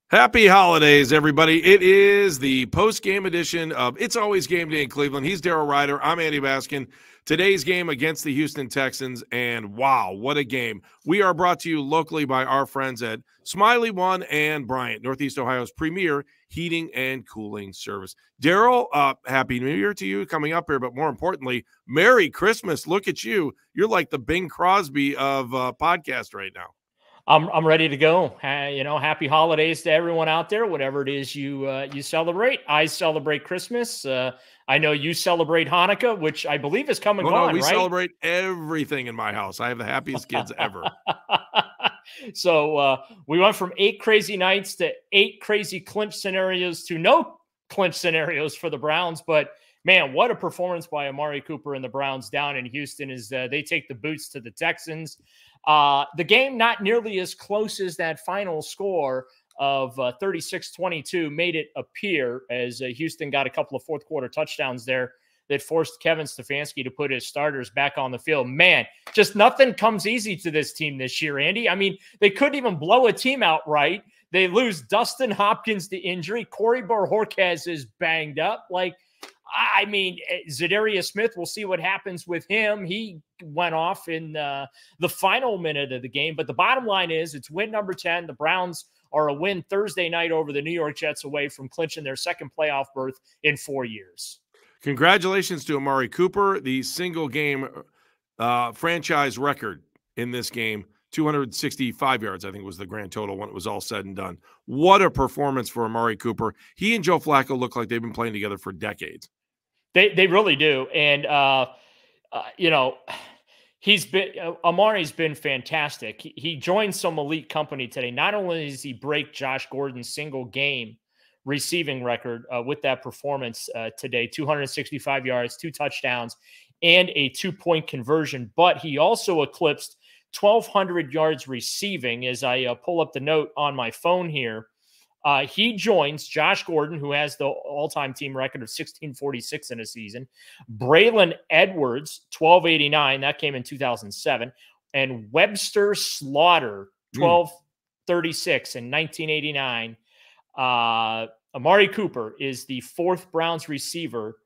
Happy holidays, everybody. It is the post-game edition of It's Always Game Day in Cleveland. He's Daryl Ryder. I'm Andy Baskin. Today's game against the Houston Texans, and wow, what a game. We are brought to you locally by our friends at Smiley One and Bryant, Northeast Ohio's premier heating and cooling service. Daryl, Happy New Year to you coming up here, but more importantly, Merry Christmas. Look at you. You're like the Bing Crosby of podcast right now. I'm ready to go. Happy holidays to everyone out there, whatever it is you celebrate. I celebrate Christmas. I know you celebrate Hanukkah, which I believe is come and gone, we right? celebrate everything in my house. I have the happiest kids ever. So we went from 8 crazy nights to 8 crazy clinch scenarios to no clinch scenarios for the Browns. But man, what a performance by Amari Cooper and the Browns down in Houston as they take the boots to the Texans. The game not nearly as close as that final score of 36-22 made it appear, as Houston got a couple of fourth quarter touchdowns there that forced Kevin Stefanski to put his starters back on the field. Man, just nothing comes easy to this team this year, Andy. I mean, they couldn't even blow a team outright. They lose Dustin Hopkins to injury. Corey Bojorquez is banged up. I mean, Zadarius Smith, we'll see what happens with him. He went off in the final minute of the game. But the bottom line is it's win number 10. The Browns are a win Thursday night over the New York Jets away from clinching their second playoff berth in 4 years. Congratulations to Amari Cooper, the single game franchise record in this game. 265 yards, I think, was the grand total when it was all said and done. What a performance for Amari Cooper. He and Joe Flacco look like they've been playing together for decades. They really do. And, Amari's been fantastic. He joined some elite company today. Not only does he break Josh Gordon's single game receiving record with that performance today, 265 yards, 2 touchdowns, and a 2-point conversion, but he also eclipsed 1,200 yards receiving. As I pull up the note on my phone here, he joins Josh Gordon, who has the all-time team record of 1,646 in a season, Braylon Edwards, 1,289, that came in 2007, and Webster Slaughter, 1,236 in 1989. Amari Cooper is the 4th Browns receiver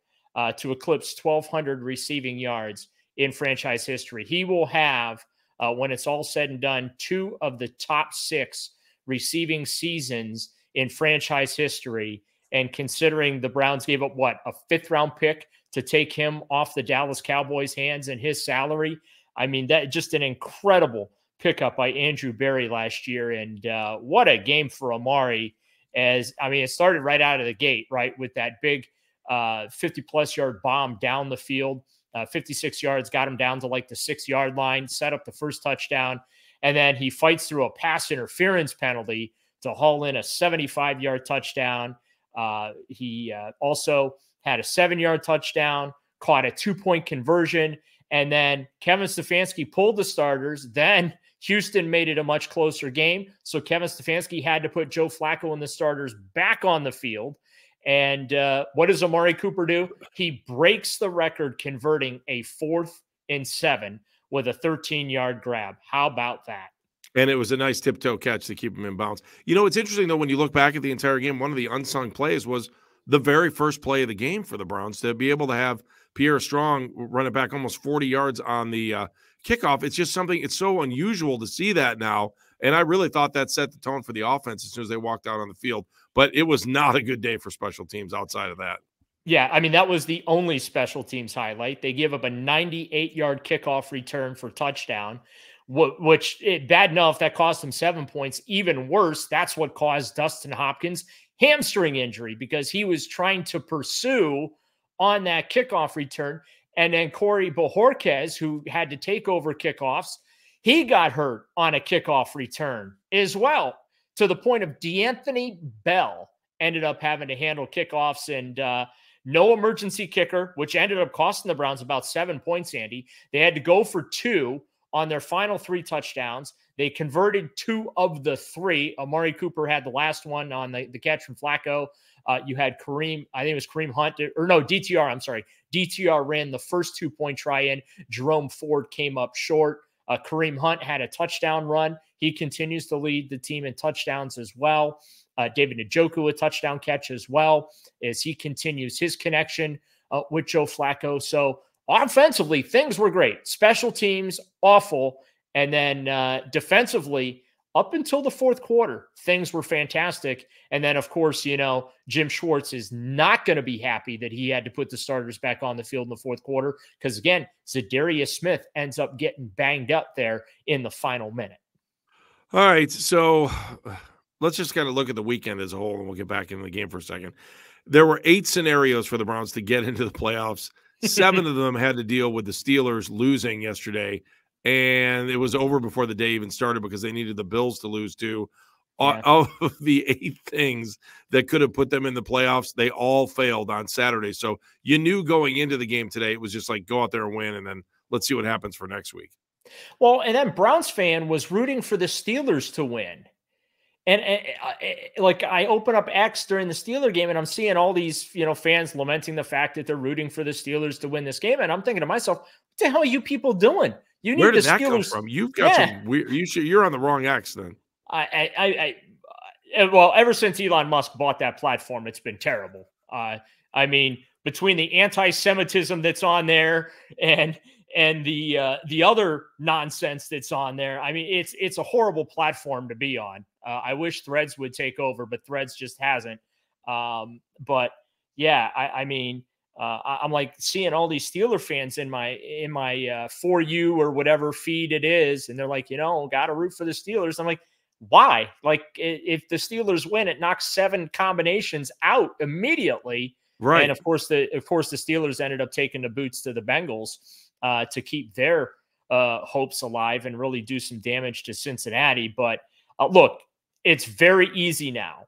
to eclipse 1,200 receiving yards in franchise history. He will have, when it's all said and done, 2 of the top 6 receiving seasons in franchise history. And considering the Browns gave up, a 5th-round pick to take him off the Dallas Cowboys' hands and his salary, I mean, that just an incredible pickup by Andrew Berry last year. And what a game for Amari. It started right out of the gate, right, with that big 50-plus yard bomb down the field. 56 yards, got him down to the 6-yard line, set up the first touchdown, and then he fights through a pass interference penalty to haul in a 75-yard touchdown. He also had a 7-yard touchdown, caught a 2-point conversion, and then Kevin Stefanski pulled the starters. Then Houston made it a much closer game, so Kevin Stefanski had to put Joe Flacco and the starters back on the field. And what does Amari Cooper do? He breaks the record, converting a 4th and 7 with a 13-yard grab. How about that? And it was a nice tiptoe catch to keep him in bounds. You know, it's interesting, though, when you look back at the entire game, one of the unsung plays was the very first play of the game for the Browns. To be able to have Pierre Strong run it back almost 40 yards on the kickoff, it's just something, it's so unusual to see that now. And I really thought that set the tone for the offense as soon as they walked out on the field. But it was not a good day for special teams outside of that. Yeah, I mean, that was the only special teams highlight. They give up a 98-yard kickoff return for touchdown, which, bad enough, that cost them 7 points. Even worse, that's what caused Dustin Hopkins' hamstring injury, because he was trying to pursue on that kickoff return. And then Corey Bojorquez, who had to take over kickoffs, he got hurt on a kickoff return as well, to the point of D'Anthony Bell ended up having to handle kickoffs, and no emergency kicker, which ended up costing the Browns about 7 points, Andy. They had to go for 2 on their final 3 touchdowns. They converted 2 of the 3. Amari Cooper had the last one on the catch from Flacco. You had Kareem, I think it was Kareem Hunt, or no, DTR, I'm sorry. DTR ran the first 2-point try in. Jerome Ford came up short. Kareem Hunt had a touchdown run. He continues to lead the team in touchdowns as well. David Njoku a touchdown catch as well as he continues his connection with Joe Flacco. So offensively, things were great. Special teams, awful. And then defensively, up until the fourth quarter, things were fantastic. And then, of course, Jim Schwartz is not going to be happy that he had to put the starters back on the field in the fourth quarter because, again, Zadarius Smith ends up getting banged up there in the final minute. All right, so let's just kind of look at the weekend as a whole, and we'll get back into the game for a second. There were 8 scenarios for the Browns to get into the playoffs. 7 of them had to deal with the Steelers losing yesterday, and it was over before the day even started because they needed the Bills to lose too. Yeah. Of the 8 things that could have put them in the playoffs, they all failed on Saturday. So you knew going into the game today, it was just like go out there and win, and then let's see what happens for next week. Well, and then Browns fan was rooting for the Steelers to win. And like I open up X during the Steeler game and I'm seeing all these, fans lamenting the fact that they're rooting for the Steelers to win this game. And I'm thinking to myself, what the hell are you people doing? You need Where did the that Steelers come from? You've got some weird, you're on the wrong X then. Well, ever since Elon Musk bought that platform, it's been terrible. I mean, between the anti-Semitism that's on there and the other nonsense that's on there, I mean, it's a horrible platform to be on. I wish Threads would take over, but Threads just hasn't. But yeah, I mean, I'm like seeing all these Steeler fans in my For You or whatever feed it is, and they're like, got to root for the Steelers. I'm like, why? Like, if the Steelers win, it knocks 7 combinations out immediately. Right. And of course, the Steelers ended up taking the boots to the Bengals to keep their hopes alive and really do some damage to Cincinnati. But look, it's very easy now.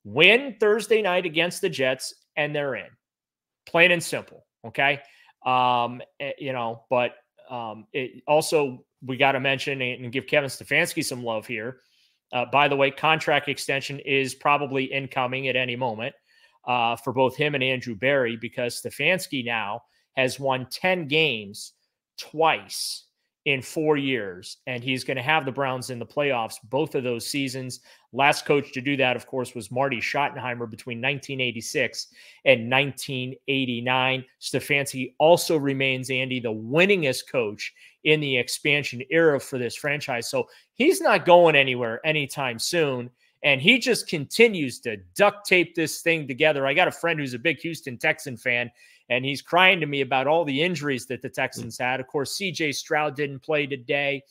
Win Thursday night against the Jets, and they're in. Plain and simple. Okay. But it also, we got to mention and give Kevin Stefanski some love here. By the way, contract extension is probably incoming at any moment for both him and Andrew Berry, because Stefanski now has won 10 games twice in 4 years, and he's going to have the Browns in the playoffs both of those seasons. Last coach to do that, of course, was Marty Schottenheimer between 1986 and 1989. Stefanski also remains, Andy, the winningest coach in the expansion era for this franchise. So he's not going anywhere anytime soon, and he just continues to duct tape this thing together. I got a friend who's a big Houston Texan fan, and he's crying to me about all the injuries that the Texans had. Of course, C.J. Stroud didn't play today.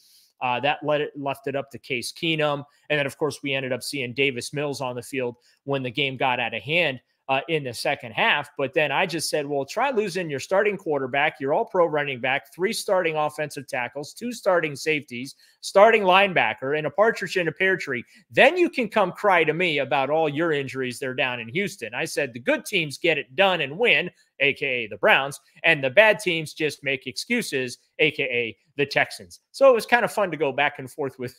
That left it up to Case Keenum. And then, of course, we ended up seeing Davis Mills on the field when the game got out of hand in the second half. But then I just said, well, try losing your starting quarterback, your all-pro running back, 3 starting offensive tackles, 2 starting safeties, starting linebacker, and a partridge in a pear tree. Then you can come cry to me about all your injuries there down in Houston. I said the good teams get it done and win, a.k.a. the Browns, and the bad teams just make excuses, a.k.a. the Texans. So it was kind of fun to go back and forth with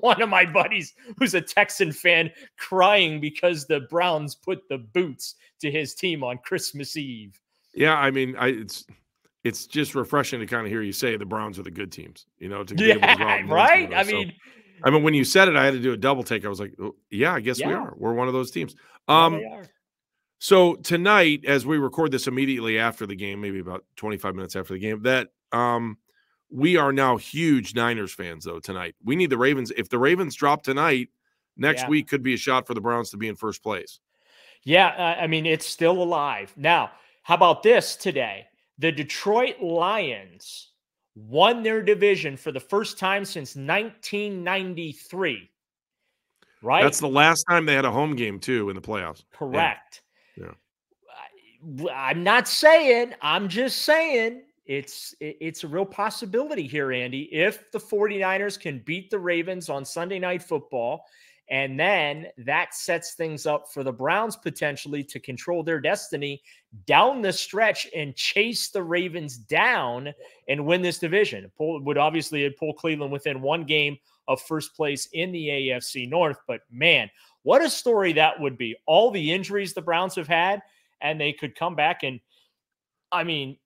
one of my buddies who's a Texan fan crying because the Browns put the boots to his team on Christmas Eve. Yeah, I mean, it's just refreshing to kind of hear you say the Browns are the good teams, to be able to go out and right? I mean, when you said it, I had to do a double take. I was like, oh, yeah, I guess we are. We're one of those teams. They are. So tonight, as we record this immediately after the game, maybe about 25 minutes after the game, that we are now huge Niners fans, though, tonight. We need the Ravens. If the Ravens drop tonight, next week could be a shot for the Browns to be in first place. Yeah, I mean, it's still alive. Now, how about this today? The Detroit Lions won their division for the first time since 1993. Right? That's the last time they had a home game, too, in the playoffs. Correct. Yeah. I'm not saying, I'm just saying it's a real possibility here, Andy. If the 49ers can beat the Ravens on Sunday Night Football, and then that sets things up for the Browns potentially to control their destiny down the stretch and chase the Ravens down and win this division. It would obviously pull Cleveland within 1 game of first place in the AFC North. But man, what a story that would be. All the injuries the Browns have had, and they could come back and, I mean,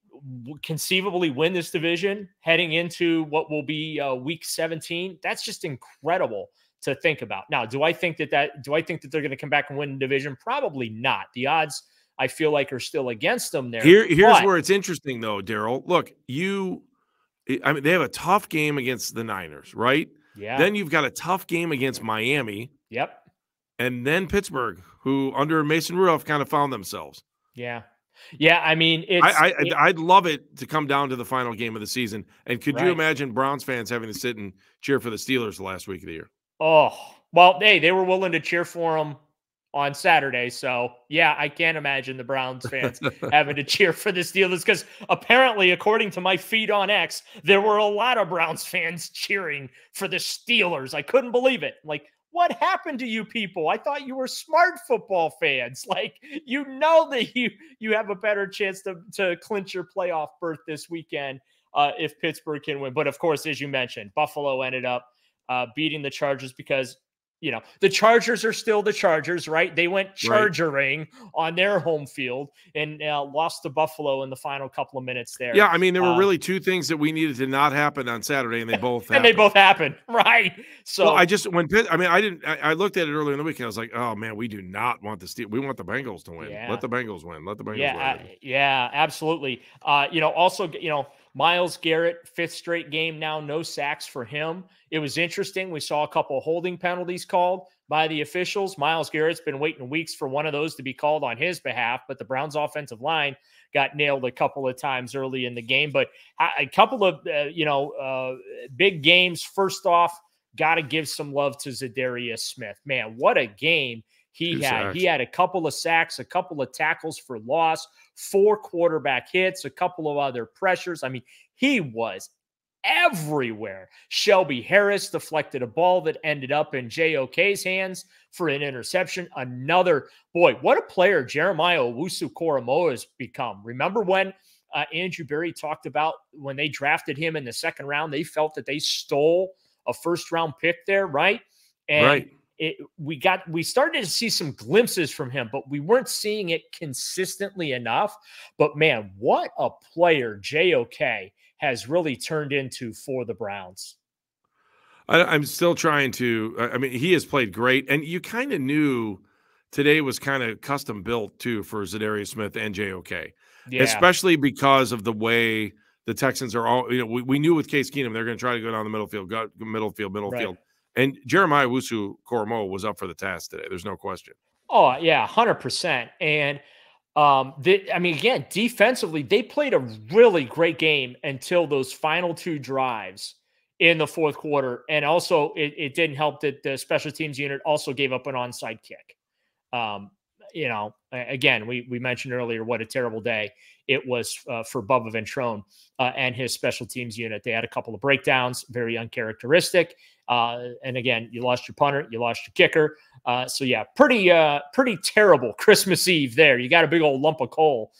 conceivably win this division heading into what will be week 17. That's just incredible think about. Now, do I think that they're going to come back and win the division? Probably not. The odds, I feel like, are still against them there. Here's where it's interesting, though, Daryl. Look, they have a tough game against the Niners, right? Yeah. Then you've got a tough game against Miami. Yep. And then Pittsburgh, who under Mason Rudolph kind of found themselves. Yeah. Yeah, I mean, I'd love it to come down to the final game of the season. And could you imagine Browns fans having to sit and cheer for the Steelers the last week of the year? Oh, well, hey, they were willing to cheer for them on Saturday. So, yeah, I can't imagine the Browns fans having to cheer for the Steelers, because apparently, according to my feed on X, there were a lot of Browns fans cheering for the Steelers. I couldn't believe it. Like, what happened to you people? I thought you were smart football fans. Like, you know that you have a better chance to clinch your playoff berth this weekend if Pittsburgh can win. But, of course, as you mentioned, Buffalo ended up beating the Chargers because, you know, the Chargers are still the Chargers, right? They went chargering on their home field and lost to Buffalo in the final couple of minutes there. Yeah, I mean, there were really two things that we needed to not happen on Saturday, and they both happened. And they both happened, right? So well, I looked at it earlier in the week, and I was like, oh, man, we do not want the Steelers. We want the Bengals to win. Yeah. Let the Bengals win. Let the Bengals win. Yeah, absolutely. Also, Myles Garrett, 5th straight game now, no sacks for him. It was interesting. We saw a couple of holding penalties called by the officials. Myles Garrett's been waiting weeks for one of those to be called on his behalf, but the Browns offensive line got nailed a couple of times early in the game. But a couple of, big games. First off, got to give some love to Zadarius Smith. Man, what a game he had. He had a couple of sacks, a couple of tackles for loss, 4 quarterback hits, a couple of other pressures. I mean, he was everywhere. Shelby Harris deflected a ball that ended up in JOK's hands for an interception. Another, boy, what a player Jeremiah Owusu-Koramoah has become. Remember when Andrew Berry talked about when they drafted him in the 2nd round, they felt that they stole a 1st-round pick there, right? And we started to see some glimpses from him, but we weren't seeing it consistently enough. But man, what a player JOK has really turned into for the Browns. I'm still trying to, I mean, he has played great, and you kind of knew today was kind of custom built too for Zadarius Smith and JOK, especially because of the way the Texans are all, we knew with Case Keenum, they're going to try to go down the middle field. And Jeremiah Owusu-Koramoah was up for the task today. There's no question. Oh, yeah, 100%. And again, defensively, they played a really great game until those final 2 drives in the 4th quarter. And also, it didn't help that the special teams unit also gave up an onside kick. Again, we mentioned earlier what a terrible day it was for Bubba Ventrone and his special teams unit. They had a couple of breakdowns, very uncharacteristic. And again, you lost your punter, you lost your kicker. So yeah, pretty terrible Christmas Eve there. You got a big old lump of coal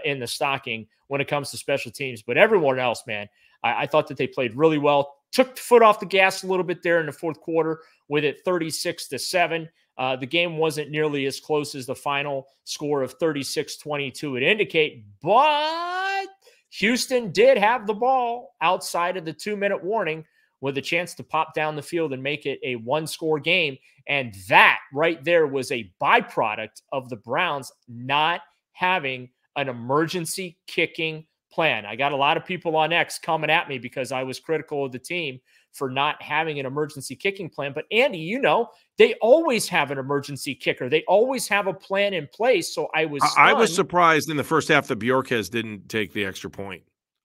in the stocking when it comes to special teams. But everyone else, man, I thought that they played really well. Took the foot off the gas a little bit there in the 4th quarter with it 36-7. The game wasn't nearly as close as the final score of 36-22 would indicate, but Houston did have the ball outside of the 2-minute warning with a chance to pop down the field and make it a 1-score game. And that right there was a byproduct of the Browns not having an emergency kicking plan. I got a lot of people on X coming at me because I was critical of the team for not having an emergency kicking plan. But Andy, they always have an emergency kicker. They always have a plan in place. So I was surprised in the first half that Bojorquez didn't take the extra point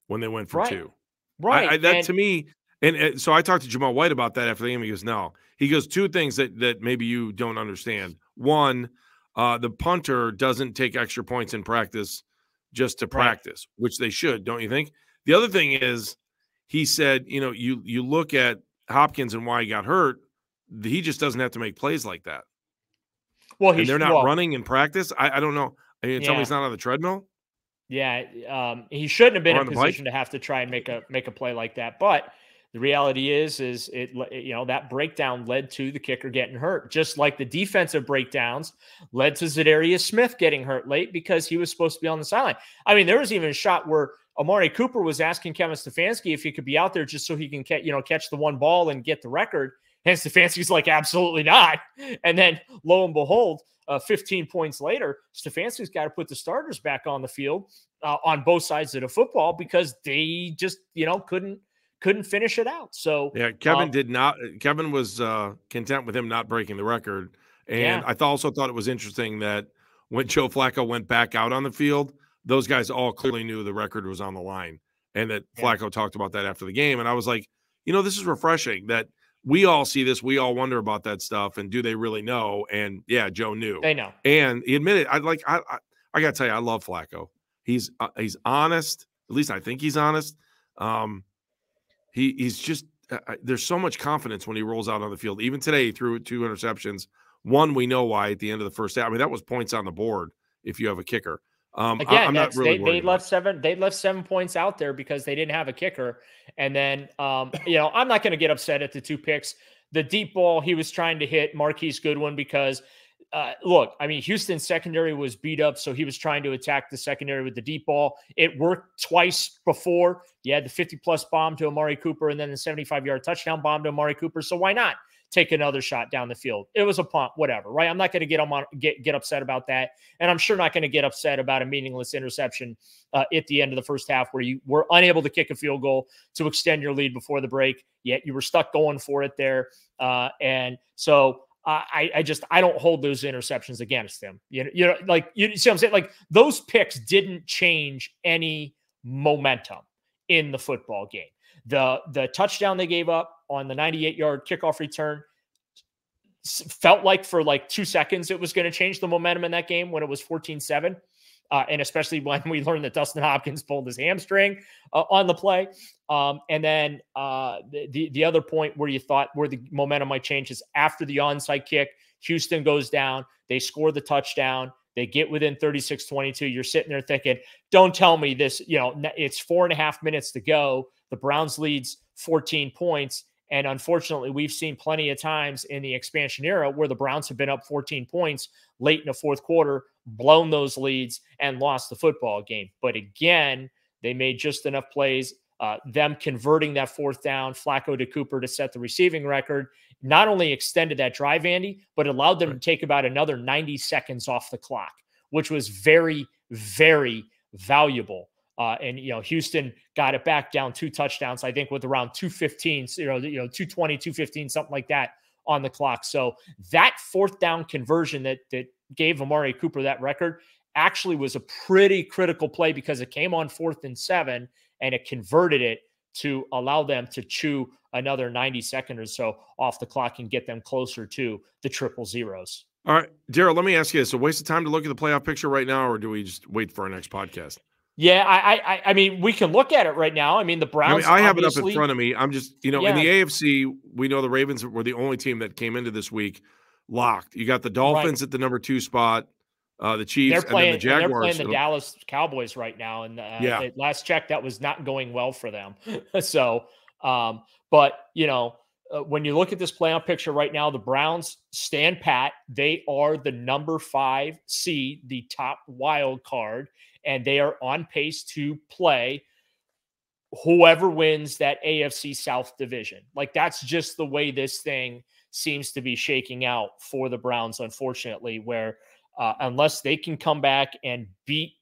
when they went for 2. Right. To me, and so I talked to Jamal White about that after the game. He goes, no. He goes, 2 things that maybe you don't understand. One, the punter doesn't take extra points in practice just to practice, which they should, don't you think? The other thing is, he said, you look at Hopkins and why he got hurt, he just doesn't have to make plays like that. Well, they're not running in practice. I don't know. Tell me he's not on the treadmill. Yeah, he shouldn't have been in a position to have to try and make a play like that. But the reality is that breakdown led to the kicker getting hurt, just like the defensive breakdowns led to Zadarius Smith getting hurt late because he was supposed to be on the sideline. I mean, there was even a shot where Amari Cooper was asking Kevin Stefanski if he could be out there just so he can catch the one ball and get the record. And Stefanski's like, absolutely not. And then lo and behold, 15 points later, Stefanski's got to put the starters back on the field on both sides of the football because they just, couldn't finish it out. So yeah, Kevin was content with him not breaking the record. And yeah. I also thought it was interesting that when Joe Flacco went back out on the field, those guys all clearly knew the record was on the line, and that Flacco talked about that after the game. And I was like, this is refreshing that we all see this. We all wonder about that stuff. And do they really know? And yeah, Joe knew. They know. And he admitted, I got to tell you, I love Flacco. He's honest. At least I think he's honest. He's just there's so much confidence when he rolls out on the field. Even today, he threw 2 interceptions. One, we know why at the end of the first half. I mean, that was points on the board if you have a kicker. Again, I'm not really they left 7 points out there because they didn't have a kicker. And then, I'm not going to get upset at the 2 picks. The deep ball he was trying to hit Marquise Goodwin because, look, I mean, Houston's secondary was beat up, so he was trying to attack the secondary with the deep ball. It worked twice before. You had the 50-plus bomb to Amari Cooper and then the 75-yard touchdown bomb to Amari Cooper. So why not take another shot down the field? It was a punt, whatever, right? I'm not going to get upset about that. And I'm sure not going to get upset about a meaningless interception at the end of the first half where you were unable to kick a field goal to extend your lead before the break, yet you were stuck going for it there. And so I don't hold those interceptions against him. You see what I'm saying? Like those picks didn't change any momentum in the football game. The touchdown they gave up on the 98-yard kickoff return felt like for like 2 seconds it was going to change the momentum in that game when it was 14-7. And especially when we learned that Dustin Hopkins pulled his hamstring on the play. And then the other point where you thought where the momentum might change is after the onside kick, Houston goes down, they score the touchdown, they get within 36-22. You're sitting there thinking, don't tell me this, it's 4.5 minutes to go. The Browns leads 14 points. And unfortunately, we've seen plenty of times in the expansion era where the Browns have been up 14 points late in the fourth quarter, blown those leads, and lost the football game. But again, they made just enough plays. Them converting that fourth down, Flacco to Cooper to set the receiving record, not only extended that drive, Andy, but allowed them to take about another 90 seconds off the clock, which was very, very valuable. And Houston got it back down 2 touchdowns, I think, with around 2:15, 2:20, 2:15, something like that on the clock. So that fourth down conversion that gave Amari Cooper that record actually was a pretty critical play because it came on 4th and 7 and it converted it to allow them to chew another 90 seconds or so off the clock and get them closer to the 000s. All right, Daryl, let me ask you this: a waste of time to look at the playoff picture right now, or do we just wait for our next podcast? Yeah, I mean, we can look at it right now. I mean, the Browns. I have it up in front of me. I'm just, in the AFC, we know the Ravens were the only team that came into this week locked. You got the Dolphins at the number 2 spot, the Chiefs, and then the Jaguars. They're playing the Dallas Cowboys right now, and at last check, that was not going well for them. So, but when you look at this playoff picture right now, the Browns stand pat. They are the number 5 seed, the top wild card. And they are on pace to play whoever wins that AFC South division. Like, that's just the way this thing seems to be shaking out for the Browns, unfortunately, where unless they can come back and beat,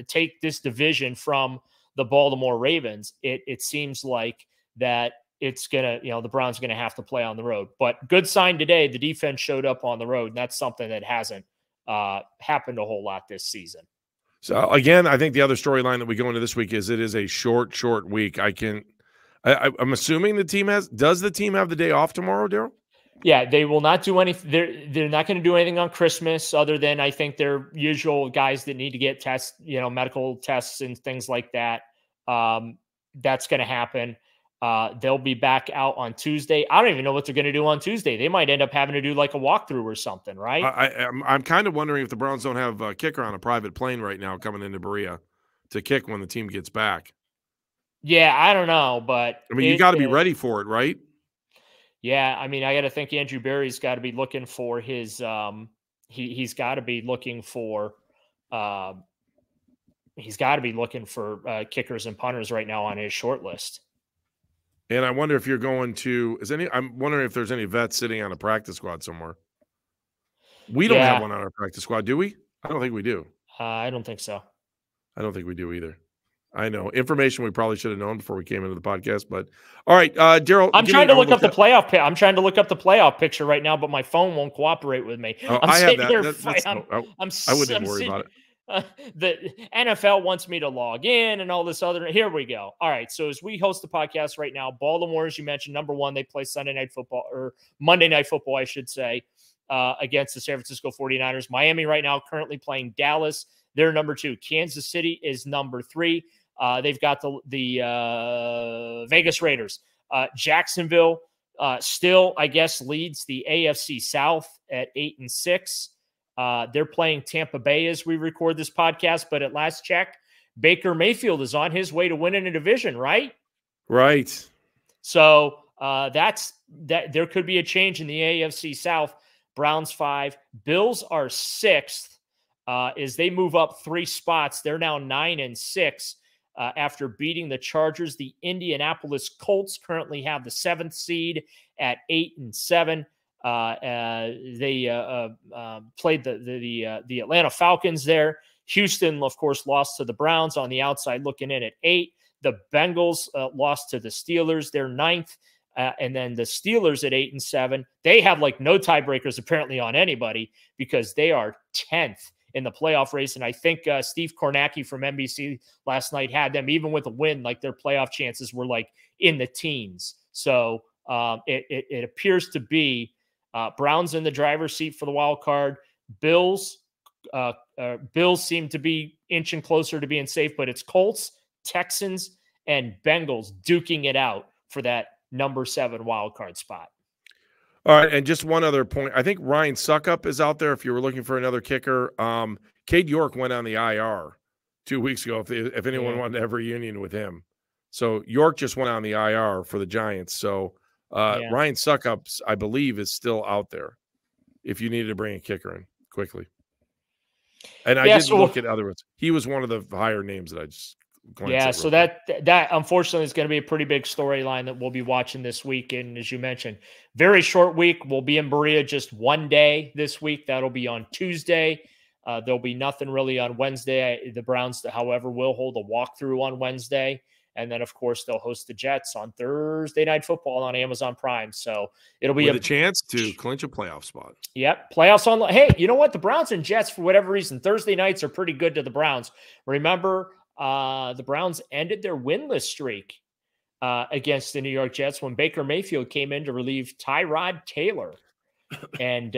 take this division from the Baltimore Ravens, it seems like that it's going to, the Browns are going to have to play on the road. But good sign today, the defense showed up on the road, and that's something that hasn't happened a whole lot this season. So again, I think the other storyline that we go into this week is it is a short week. I'm assuming does the team have the day off tomorrow, Daryl? Yeah, they will not do anything. They're not going to do anything on Christmas other than I think their usual guys that need to get tests, medical tests and things like that. That's going to happen. They'll be back out on Tuesday. I don't even know what they're going to do on Tuesday. They might end up having to do like a walkthrough or something, right? I'm kind of wondering if the Browns don't have a kicker on a private plane right now coming into Berea to kick when the team gets back. Yeah, I don't know, but I mean, you got to be ready for it, right? Yeah, I mean, I got to think Andrew Berry's got to be looking for his. He's got to be looking for. He's got to be looking for kickers and punters right now on his short list. And I wonder if you're going to I'm wondering if there's any vets sitting on a practice squad somewhere. We don't have one on our practice squad, do we? I don't think we do. I don't think so. I don't think we do either. I know information we probably should have known before we came into the podcast, but all right, Daryl. I'm trying to look up the playoff. I'm trying to look up the playoff picture right now, but my phone won't cooperate with me. I have that. I wouldn't worry about it. The NFL wants me to log in and all this other. Here we go. All right. So as we host the podcast right now, Baltimore, as you mentioned, number one, they play Sunday Night Football, or Monday Night Football, I should say, against the San Francisco 49ers. Miami right now currently playing Dallas. They're number two. Kansas City is number three. They've got the Vegas Raiders. Jacksonville still, I guess, leads the AFC South at 8-6. They're playing Tampa Bay as we record this podcast, but at last check, Baker Mayfield is on his way to winning a division, right? Right. So that's that. There could be a change in the AFC South. Browns 5, Bills are 6th as they move up 3 spots. They're now 9-6 after beating the Chargers. The Indianapolis Colts currently have the 7th seed at 8-7. They played the Atlanta Falcons there. Houston, of course, lost to the Browns on the outside looking in at 8. The Bengals lost to the Steelers. They're 9th. And then the Steelers at 8-7. They have like no tiebreakers apparently on anybody because they are 10th in the playoff race. And I think Steve Kornacki from NBC last night had them, even with a win, like their playoff chances were like in the teens. So it appears to be Browns in the driver's seat for the wild card. Bills seem to be inching closer to being safe, but it's Colts, Texans, and Bengals duking it out for that number 7 wild card spot. All right, and just one other point. I think Ryan Suckup is out there if you were looking for another kicker. Cade York went on the IR 2 weeks ago if anyone wanted to have a reunion with him. So York just went on the IR for the Giants. So Ryan Suckup, I believe, is still out there if you needed to bring a kicker in quickly. And I did look at other ones. He was one of the higher names that I just so that unfortunately is going to be a pretty big storyline that we'll be watching this week. And as you mentioned, very short week. We'll be in Berea just one day this week. That'll be on Tuesday. There'll be nothing really on Wednesday. The Browns, however, will hold a walkthrough on Wednesday. And then, of course, they'll host the Jets on Thursday Night Football on Amazon Prime. So it'll be a chance to clinch a playoff spot. Yep. Playoffs on. Hey, you know what? The Browns and Jets, for whatever reason, Thursday nights are pretty good to the Browns. Remember, the Browns ended their winless streak against the New York Jets when Baker Mayfield came in to relieve Tyrod Taylor. And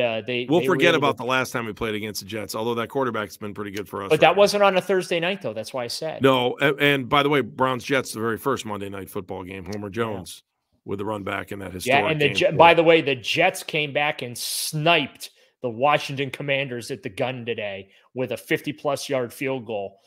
we'll forget about the last time we played against the Jets, although that quarterback's been pretty good for us. But that wasn't on a Thursday night, though. That's why I said. No, and by the way, Browns-Jets, the very first Monday Night Football game, Homer Jones with the run back in that historic game. And by the way, the Jets came back and sniped the Washington Commanders at the gun today with a 50-plus yard field goal.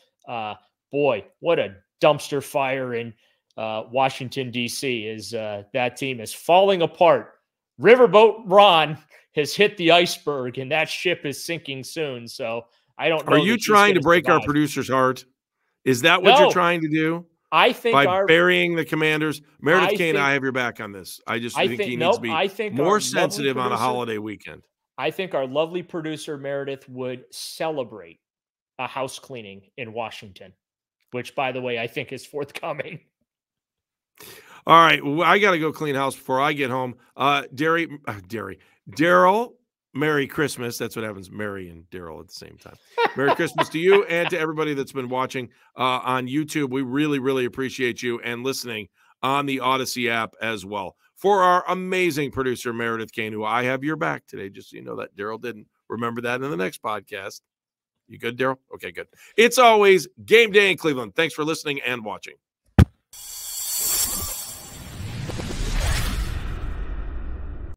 Boy, what a dumpster fire in Washington, D.C. is that team is falling apart. Riverboat Ron has hit the iceberg, and that ship is sinking soon. So I don't know. Are you trying to break our producer's heart? Is that what you're trying to do? I think by burying the Commanders. Meredith Kane, I have your back on this. I think he needs to be more sensitive on a holiday weekend. I think our lovely producer, Meredith, would celebrate a house cleaning in Washington, which, by the way, I think is forthcoming. All right. Well, I got to go clean house before I get home. Daryl, Merry Christmas. That's what happens. Mary and Daryl at the same time. Merry Christmas to you and to everybody that's been watching on YouTube. We really, really appreciate you and listening on the Odyssey app as well. For our amazing producer, Meredith Kane, who I have your back today, just so you know that Daryl didn't. Remember that in the next podcast. You good, Daryl? Okay, good. It's always game day in Cleveland. Thanks for listening and watching.